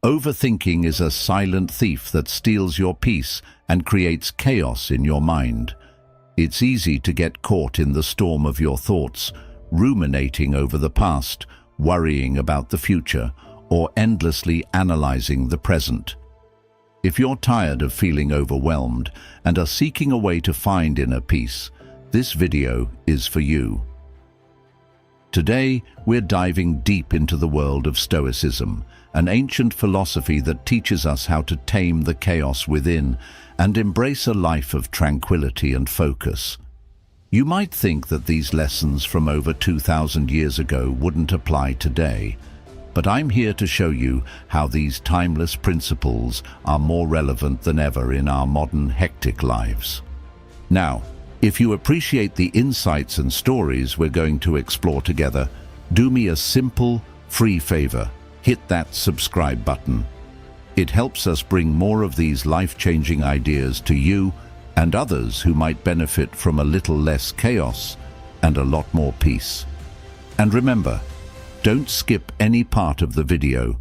Overthinking is a silent thief that steals your peace and creates chaos in your mind. It's easy to get caught in the storm of your thoughts, ruminating over the past, worrying about the future, or endlessly analyzing the present. If you're tired of feeling overwhelmed and are seeking a way to find inner peace, this video is for you. Today, we're diving deep into the world of Stoicism, an ancient philosophy that teaches us how to tame the chaos within and embrace a life of tranquility and focus. You might think that these lessons from over 2,000 years ago wouldn't apply today, but I'm here to show you how these timeless principles are more relevant than ever in our modern, hectic lives. Now, if you appreciate the insights and stories we're going to explore together, do me a simple, free favor. Hit that subscribe button. It helps us bring more of these life-changing ideas to you and others who might benefit from a little less chaos and a lot more peace. And remember, don't skip any part of the video.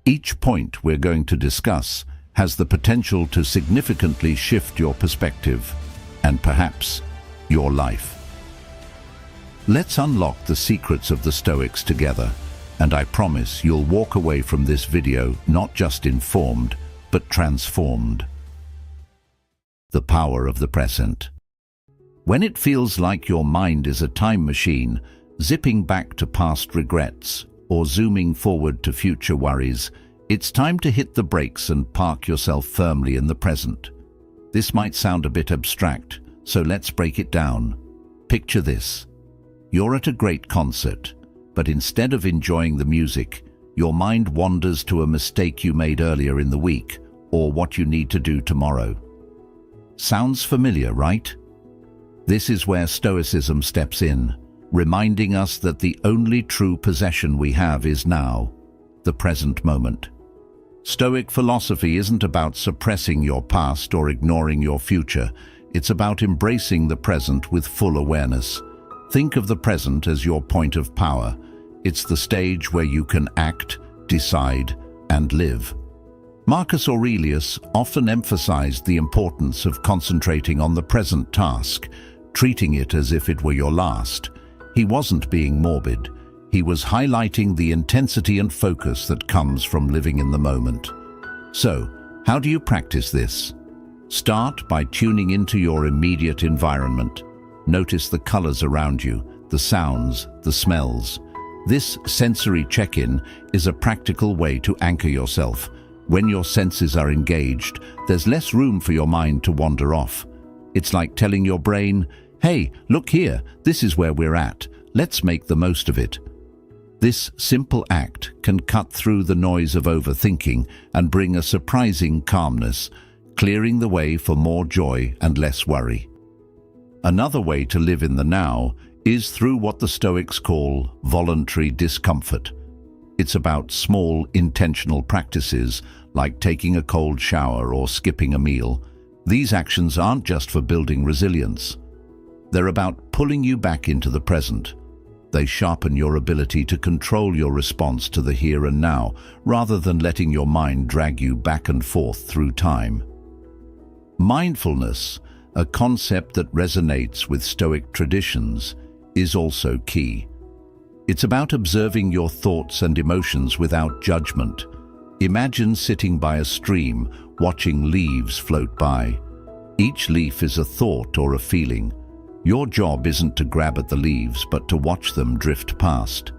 Each point we're going to discuss has the potential to significantly shift your perspective and perhaps your life. Let's unlock the secrets of the Stoics together, and I promise you'll walk away from this video not just informed, but transformed. The power of the present. When it feels like your mind is a time machine, zipping back to past regrets or zooming forward to future worries, it's time to hit the brakes and park yourself firmly in the present. This might sound a bit abstract, so let's break it down. Picture this. You're at a great concert, but instead of enjoying the music, your mind wanders to a mistake you made earlier in the week or what you need to do tomorrow. Sounds familiar, right? This is where Stoicism steps in, reminding us that the only true possession we have is now, the present moment. Stoic philosophy isn't about suppressing your past or ignoring your future. It's about embracing the present with full awareness. Think of the present as your point of power. It's the stage where you can act, decide, and live. Marcus Aurelius often emphasized the importance of concentrating on the present task, treating it as if it were your last. He wasn't being morbid. He was highlighting the intensity and focus that comes from living in the moment. So, how do you practice this? Start by tuning into your immediate environment. Notice the colors around you, the sounds, the smells. This sensory check-in is a practical way to anchor yourself. When your senses are engaged, there's less room for your mind to wander off. It's like telling your brain, "Hey, look here, this is where we're at. Let's make the most of it." This simple act can cut through the noise of overthinking and bring a surprising calmness, clearing the way for more joy and less worry. Another way to live in the now is through what the Stoics call voluntary discomfort. It's about small, intentional practices like taking a cold shower or skipping a meal. These actions aren't just for building resilience. They're about pulling you back into the present. They sharpen your ability to control your response to the here and now, rather than letting your mind drag you back and forth through time. Mindfulness, a concept that resonates with Stoic traditions, is also key. It's about observing your thoughts and emotions without judgment. Imagine sitting by a stream, watching leaves float by. Each leaf is a thought or a feeling. Your job isn't to grab at the leaves, but to watch them drift past.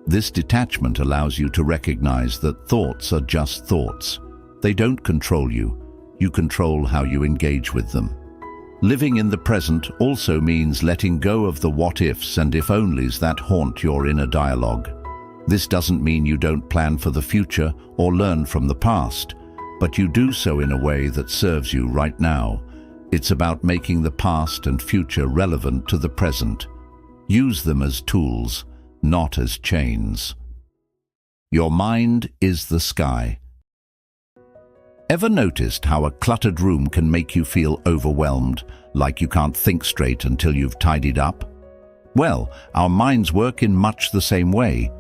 This detachment allows you to recognize that thoughts are just thoughts. They don't control you. You control how you engage with them. Living in the present also means letting go of the what-ifs and if-onlys that haunt your inner dialogue. This doesn't mean you don't plan for the future or learn from the past, but you do so in a way that serves you right now. It's about making the past and future relevant to the present. Use them as tools, not as chains. Your mind is the sky. Ever noticed how a cluttered room can make you feel overwhelmed, like you can't think straight until you've tidied up? Well, our minds work in much the same way.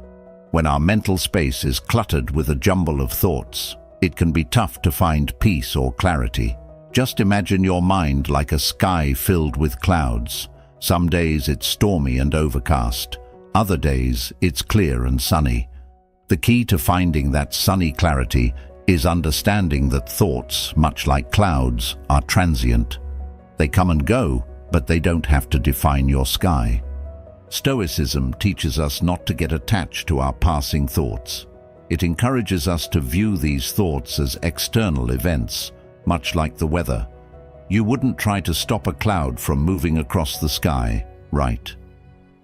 When our mental space is cluttered with a jumble of thoughts, it can be tough to find peace or clarity. Just imagine your mind like a sky filled with clouds. Some days it's stormy and overcast. Other days it's clear and sunny. The key to finding that sunny clarity is understanding that thoughts, much like clouds, are transient. They come and go, but they don't have to define your sky. Stoicism teaches us not to get attached to our passing thoughts. It encourages us to view these thoughts as external events, much like the weather. You wouldn't try to stop a cloud from moving across the sky, right?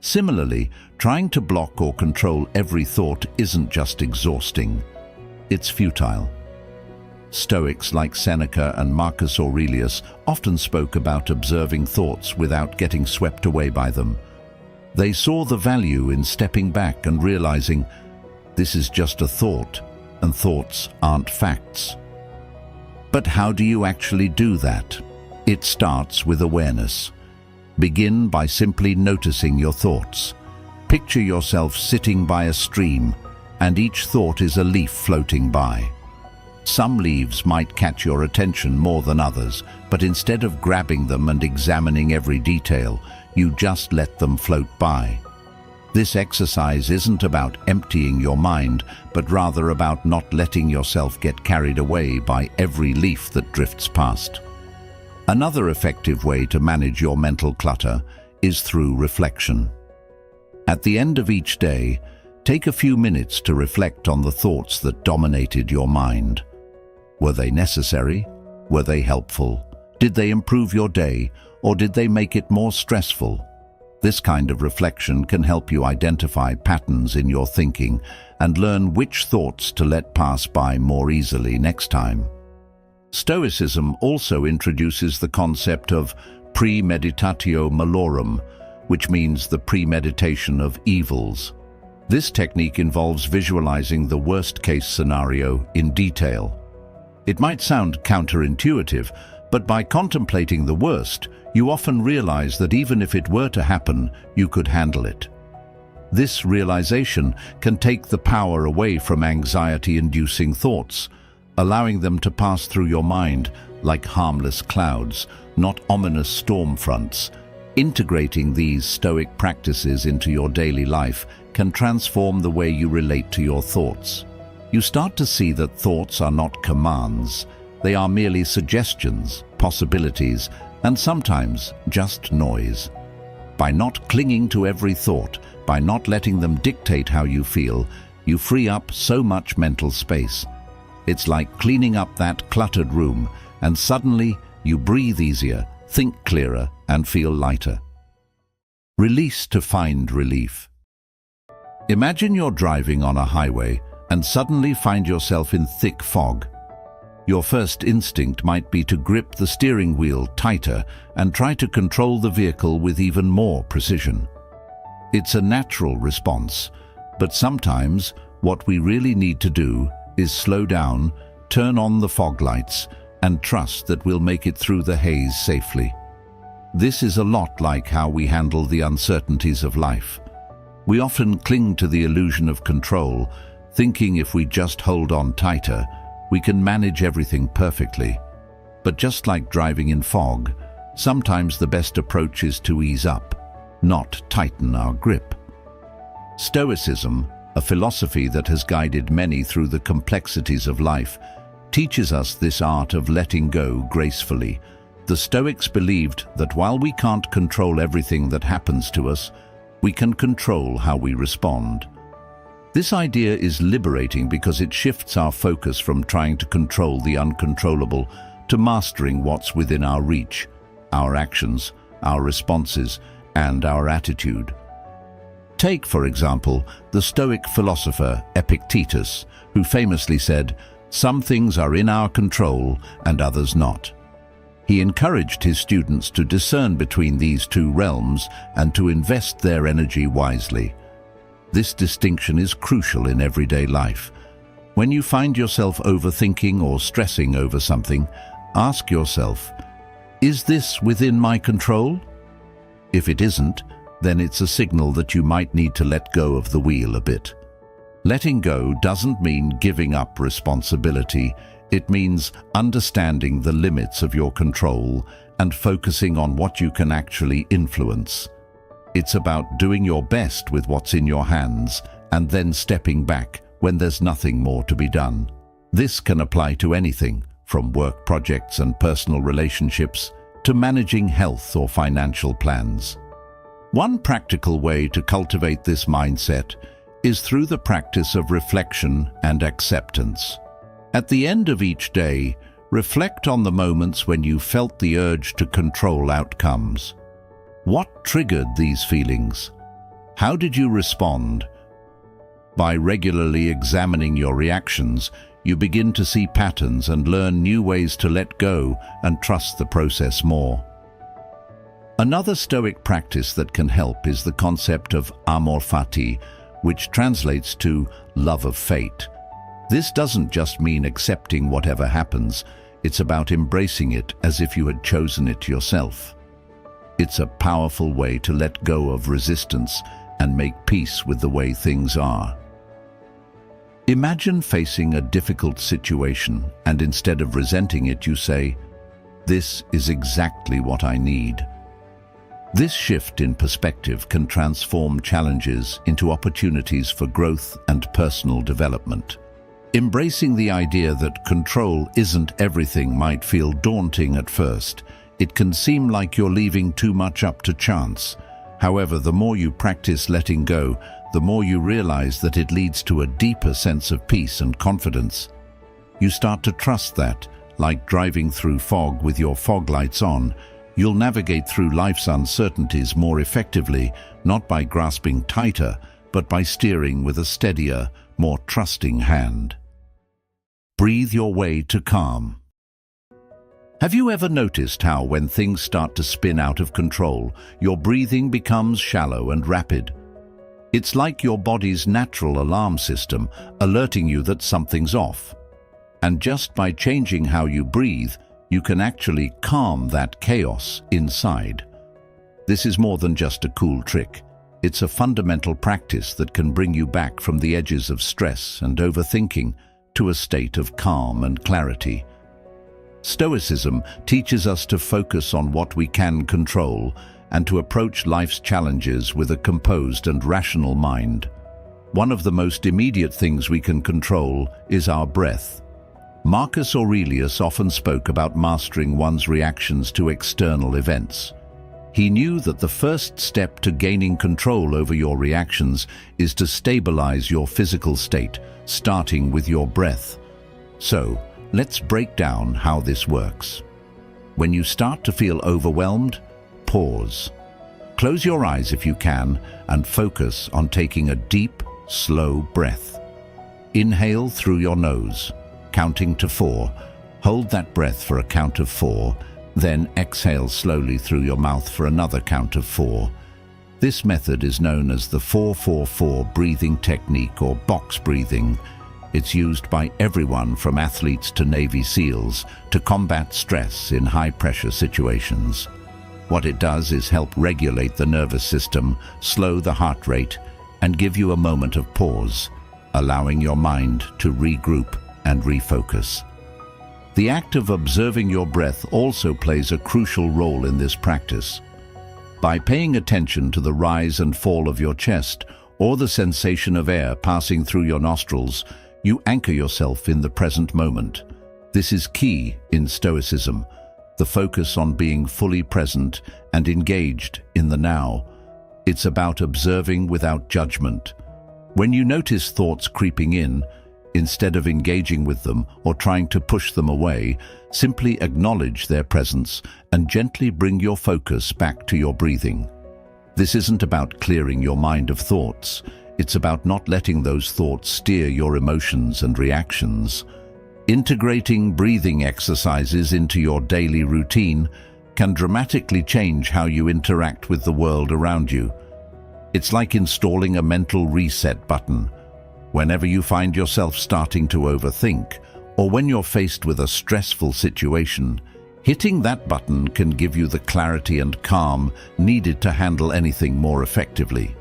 Similarly, trying to block or control every thought isn't just exhausting, it's futile. Stoics like Seneca and Marcus Aurelius often spoke about observing thoughts without getting swept away by them. They saw the value in stepping back and realizing, this is just a thought, and thoughts aren't facts. But how do you actually do that? It starts with awareness. Begin by simply noticing your thoughts. Picture yourself sitting by a stream, and each thought is a leaf floating by. Some leaves might catch your attention more than others, but instead of grabbing them and examining every detail, you just let them float by. This exercise isn't about emptying your mind, but rather about not letting yourself get carried away by every leaf that drifts past. Another effective way to manage your mental clutter is through reflection. At the end of each day, take a few minutes to reflect on the thoughts that dominated your mind. Were they necessary? Were they helpful? Did they improve your day, or did they make it more stressful? This kind of reflection can help you identify patterns in your thinking and learn which thoughts to let pass by more easily next time. Stoicism also introduces the concept of premeditatio malorum, which means the premeditation of evils. This technique involves visualizing the worst-case scenario in detail. It might sound counterintuitive, but by contemplating the worst, you often realize that even if it were to happen, you could handle it. This realization can take the power away from anxiety-inducing thoughts, allowing them to pass through your mind like harmless clouds, not ominous storm fronts. Integrating these Stoic practices into your daily life can transform the way you relate to your thoughts. You start to see that thoughts are not commands. They are merely suggestions, possibilities, and sometimes just noise. By not clinging to every thought, by not letting them dictate how you feel, you free up so much mental space. It's like cleaning up that cluttered room, and suddenly you breathe easier, think clearer, and feel lighter. Release to find relief. Imagine you're driving on a highway and suddenly find yourself in thick fog. Your first instinct might be to grip the steering wheel tighter and try to control the vehicle with even more precision. It's a natural response, but sometimes what we really need to do is slow down, turn on the fog lights, and trust that we'll make it through the haze safely. This is a lot like how we handle the uncertainties of life. We often cling to the illusion of control, thinking if we just hold on tighter, we can manage everything perfectly. But just like driving in fog, sometimes the best approach is to ease up, not tighten our grip. Stoicism, a philosophy that has guided many through the complexities of life, teaches us this art of letting go gracefully. The Stoics believed that while we can't control everything that happens to us, we can control how we respond. This idea is liberating because it shifts our focus from trying to control the uncontrollable to mastering what's within our reach, our actions, our responses, and our attitude. Take, for example, the Stoic philosopher Epictetus, who famously said, "Some things are in our control and others not." He encouraged his students to discern between these two realms and to invest their energy wisely. This distinction is crucial in everyday life. When you find yourself overthinking or stressing over something, ask yourself, is this within my control? If it isn't, then it's a signal that you might need to let go of the wheel a bit. Letting go doesn't mean giving up responsibility. It means understanding the limits of your control and focusing on what you can actually influence. It's about doing your best with what's in your hands and then stepping back when there's nothing more to be done. This can apply to anything, from work projects and personal relationships to managing health or financial plans. One practical way to cultivate this mindset is through the practice of reflection and acceptance. At the end of each day, reflect on the moments when you felt the urge to control outcomes. What triggered these feelings? How did you respond? By regularly examining your reactions, you begin to see patterns and learn new ways to let go and trust the process more. Another Stoic practice that can help is the concept of amor fati, which translates to love of fate. This doesn't just mean accepting whatever happens, it's about embracing it as if you had chosen it yourself. It's a powerful way to let go of resistance and make peace with the way things are. Imagine facing a difficult situation and instead of resenting it, you say, "This is exactly what I need." This shift in perspective can transform challenges into opportunities for growth and personal development. Embracing the idea that control isn't everything might feel daunting at first. It can seem like you're leaving too much up to chance. However, the more you practice letting go, the more you realize that it leads to a deeper sense of peace and confidence. You start to trust that, like driving through fog with your fog lights on, you'll navigate through life's uncertainties more effectively, not by grasping tighter, but by steering with a steadier, more trusting hand. Breathe your way to calm. Have you ever noticed how when things start to spin out of control, your breathing becomes shallow and rapid? It's like your body's natural alarm system alerting you that something's off. And just by changing how you breathe, you can actually calm that chaos inside. This is more than just a cool trick. It's a fundamental practice that can bring you back from the edges of stress and overthinking to a state of calm and clarity. Stoicism teaches us to focus on what we can control and to approach life's challenges with a composed and rational mind. One of the most immediate things we can control is our breath. Marcus Aurelius often spoke about mastering one's reactions to external events. He knew that the first step to gaining control over your reactions is to stabilize your physical state, starting with your breath. So, let's break down how this works. When you start to feel overwhelmed, pause. Close your eyes if you can and focus on taking a deep, slow breath. Inhale through your nose, counting to 4. Hold that breath for a count of 4, then exhale slowly through your mouth for another count of 4. This method is known as the 4-4-4 breathing technique or box breathing. It's used by everyone from athletes to Navy SEALs to combat stress in high-pressure situations. What it does is help regulate the nervous system, slow the heart rate, and give you a moment of pause, allowing your mind to regroup and refocus. The act of observing your breath also plays a crucial role in this practice. By paying attention to the rise and fall of your chest or the sensation of air passing through your nostrils, you anchor yourself in the present moment. This is key in Stoicism, the focus on being fully present and engaged in the now. It's about observing without judgment. When you notice thoughts creeping in, instead of engaging with them or trying to push them away, simply acknowledge their presence and gently bring your focus back to your breathing. This isn't about clearing your mind of thoughts. It's about not letting those thoughts steer your emotions and reactions. Integrating breathing exercises into your daily routine can dramatically change how you interact with the world around you. It's like installing a mental reset button. Whenever you find yourself starting to overthink, or when you're faced with a stressful situation, hitting that button can give you the clarity and calm needed to handle anything more effectively.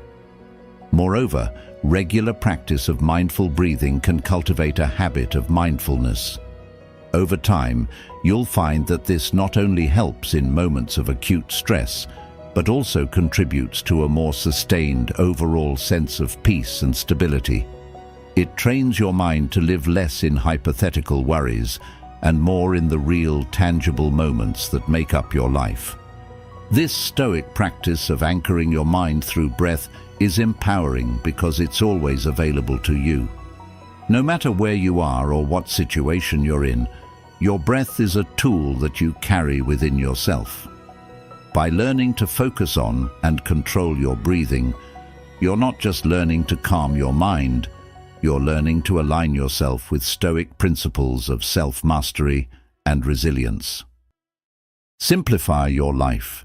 Moreover, Regular practice of mindful breathing can cultivate a habit of mindfulness. Over time, you'll find that this not only helps in moments of acute stress, but also contributes to a more sustained overall sense of peace and stability. It trains your mind to live less in hypothetical worries and more in the real, tangible moments that make up your life. This Stoic practice of anchoring your mind through breath is empowering because it's always available to you. No matter where you are or what situation you're in, your breath is a tool that you carry within yourself. By learning to focus on and control your breathing, you're not just learning to calm your mind, you're learning to align yourself with Stoic principles of self-mastery and resilience. Simplify your life.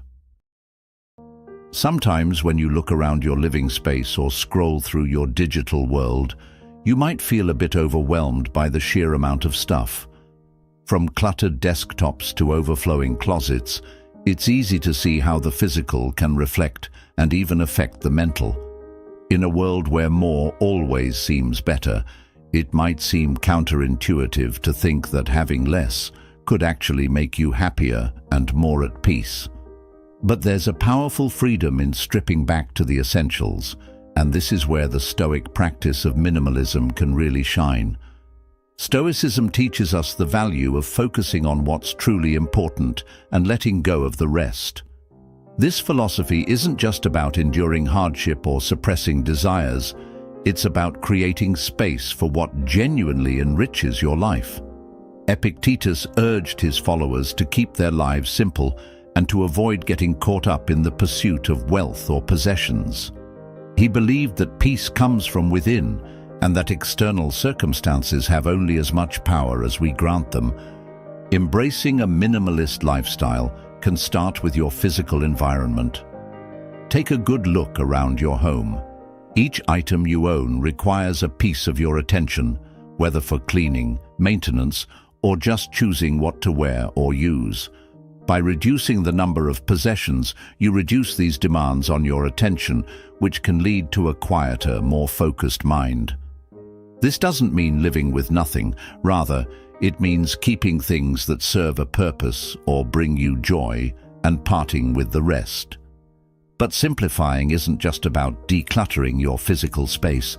Sometimes when you look around your living space or scroll through your digital world, you might feel a bit overwhelmed by the sheer amount of stuff. From cluttered desktops to overflowing closets, it's easy to see how the physical can reflect and even affect the mental. In a world where more always seems better, it might seem counterintuitive to think that having less could actually make you happier and more at peace. But there's a powerful freedom in stripping back to the essentials, and this is where the Stoic practice of minimalism can really shine. Stoicism teaches us the value of focusing on what's truly important and letting go of the rest. This philosophy isn't just about enduring hardship or suppressing desires, it's about creating space for what genuinely enriches your life. Epictetus urged his followers to keep their lives simple and to avoid getting caught up in the pursuit of wealth or possessions. He believed that peace comes from within, and that external circumstances have only as much power as we grant them. Embracing a minimalist lifestyle can start with your physical environment. Take a good look around your home. Each item you own requires a piece of your attention, whether for cleaning, maintenance, or just choosing what to wear or use. By reducing the number of possessions, you reduce these demands on your attention, which can lead to a quieter, more focused mind. This doesn't mean living with nothing. Rather, it means keeping things that serve a purpose or bring you joy and parting with the rest. But simplifying isn't just about decluttering your physical space.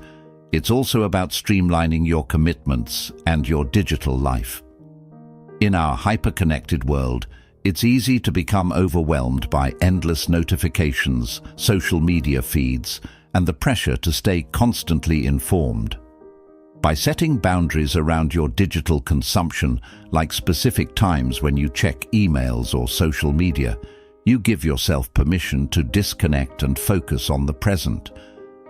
It's also about streamlining your commitments and your digital life. In our hyper-connected world, it's easy to become overwhelmed by endless notifications, social media feeds, and the pressure to stay constantly informed. By setting boundaries around your digital consumption, like specific times when you check emails or social media, you give yourself permission to disconnect and focus on the present.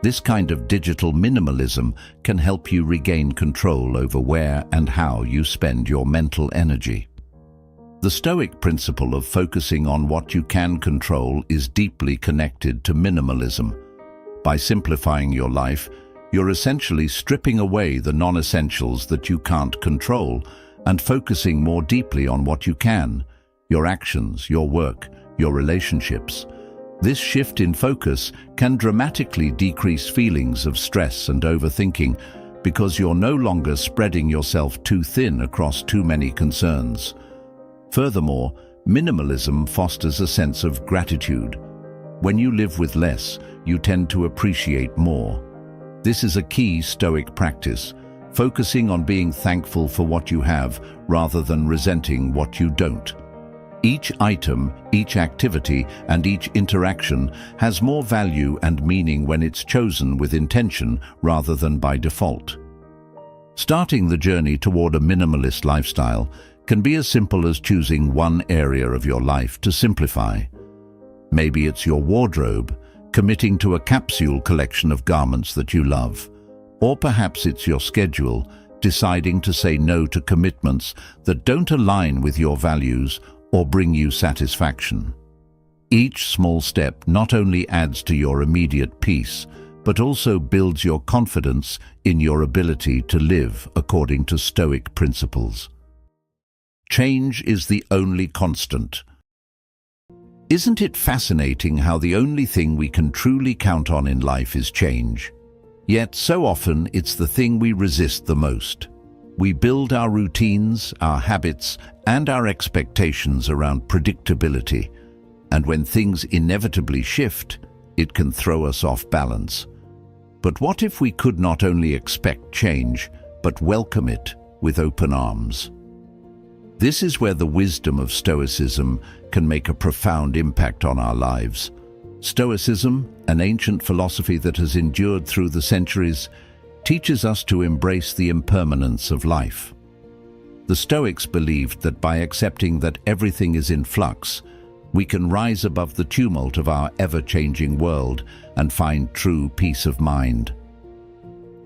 This kind of digital minimalism can help you regain control over where and how you spend your mental energy. The Stoic principle of focusing on what you can control is deeply connected to minimalism. By simplifying your life, you're essentially stripping away the non-essentials that you can't control and focusing more deeply on what you can: your actions, your work, your relationships. This shift in focus can dramatically decrease feelings of stress and overthinking because you're no longer spreading yourself too thin across too many concerns. Furthermore, minimalism fosters a sense of gratitude. When you live with less, you tend to appreciate more. This is a key Stoic practice, focusing on being thankful for what you have rather than resenting what you don't. Each item, each activity, and each interaction has more value and meaning when it's chosen with intention rather than by default. Starting the journey toward a minimalist lifestyle can be as simple as choosing one area of your life to simplify. Maybe it's your wardrobe, committing to a capsule collection of garments that you love. Or perhaps it's your schedule, deciding to say no to commitments that don't align with your values or bring you satisfaction. Each small step not only adds to your immediate peace, but also builds your confidence in your ability to live according to Stoic principles. Change is the only constant. Isn't it fascinating how the only thing we can truly count on in life is change? Yet so often it's the thing we resist the most. We build our routines, our habits, and our expectations around predictability, and when things inevitably shift, it can throw us off balance. But what if we could not only expect change, but welcome it with open arms? This is where the wisdom of Stoicism can make a profound impact on our lives. Stoicism, an ancient philosophy that has endured through the centuries, teaches us to embrace the impermanence of life. The Stoics believed that by accepting that everything is in flux, we can rise above the tumult of our ever-changing world and find true peace of mind.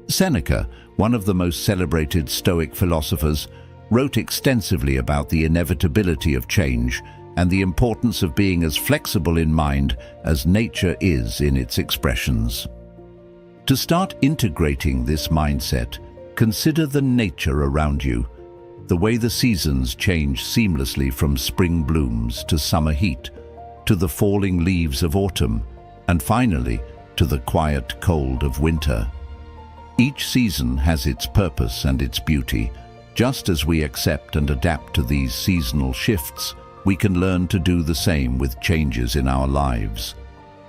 Seneca, one of the most celebrated Stoic philosophers, wrote extensively about the inevitability of change and the importance of being as flexible in mind as nature is in its expressions. To start integrating this mindset, consider the nature around you, the way the seasons change seamlessly from spring blooms to summer heat, to the falling leaves of autumn, and finally, to the quiet cold of winter. Each season has its purpose and its beauty. Just as we accept and adapt to these seasonal shifts, we can learn to do the same with changes in our lives.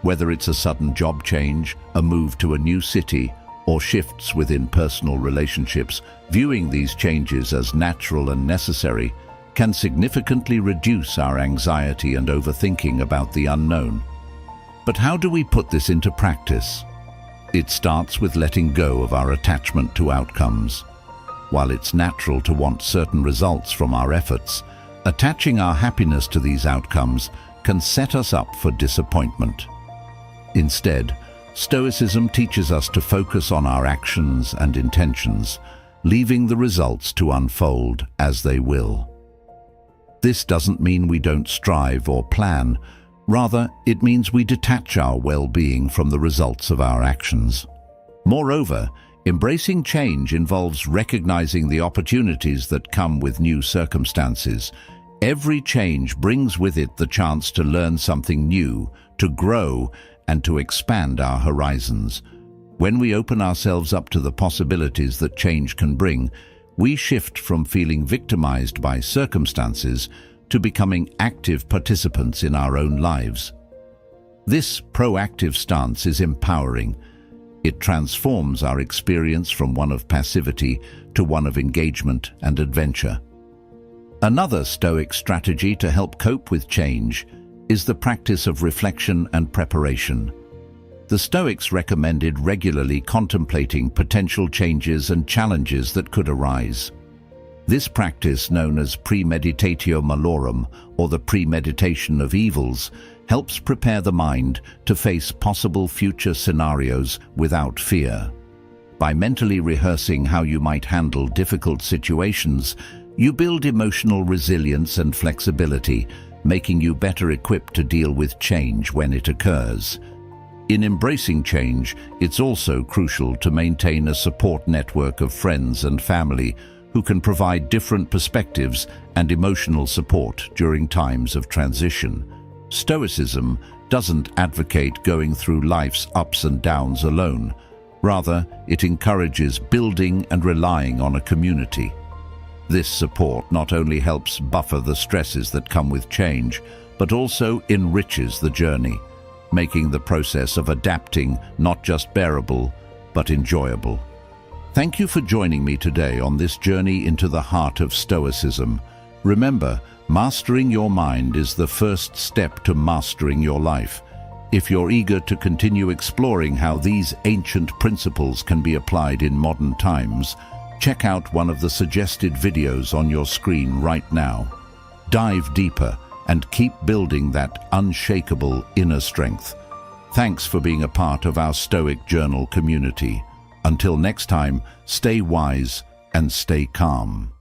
Whether it's a sudden job change, a move to a new city, or shifts within personal relationships, viewing these changes as natural and necessary can significantly reduce our anxiety and overthinking about the unknown. But how do we put this into practice? It starts with letting go of our attachment to outcomes. While it's natural to want certain results from our efforts, attaching our happiness to these outcomes can set us up for disappointment. Instead, Stoicism teaches us to focus on our actions and intentions, leaving the results to unfold as they will. This doesn't mean we don't strive or plan. Rather, it means we detach our well-being from the results of our actions. Moreover, embracing change involves recognizing the opportunities that come with new circumstances. Every change brings with it the chance to learn something new, to grow, and to expand our horizons. When we open ourselves up to the possibilities that change can bring, we shift from feeling victimized by circumstances to becoming active participants in our own lives. This proactive stance is empowering. It transforms our experience from one of passivity to one of engagement and adventure. Another Stoic strategy to help cope with change is the practice of reflection and preparation. The Stoics recommended regularly contemplating potential changes and challenges that could arise. This practice, known as premeditatio malorum, or the premeditation of evils, helps prepare the mind to face possible future scenarios without fear. By mentally rehearsing how you might handle difficult situations, you build emotional resilience and flexibility, making you better equipped to deal with change when it occurs. In embracing change, it's also crucial to maintain a support network of friends and family who can provide different perspectives and emotional support during times of transition. Stoicism doesn't advocate going through life's ups and downs alone. Rather, it encourages building and relying on a community. This support not only helps buffer the stresses that come with change, but also enriches the journey, making the process of adapting not just bearable, but enjoyable. Thank you for joining me today on this journey into the heart of Stoicism. Remember, mastering your mind is the first step to mastering your life. If you're eager to continue exploring how these ancient principles can be applied in modern times, check out one of the suggested videos on your screen right now. Dive deeper and keep building that unshakable inner strength. Thanks for being a part of our Stoic Journal community. Until next time, stay wise and stay calm.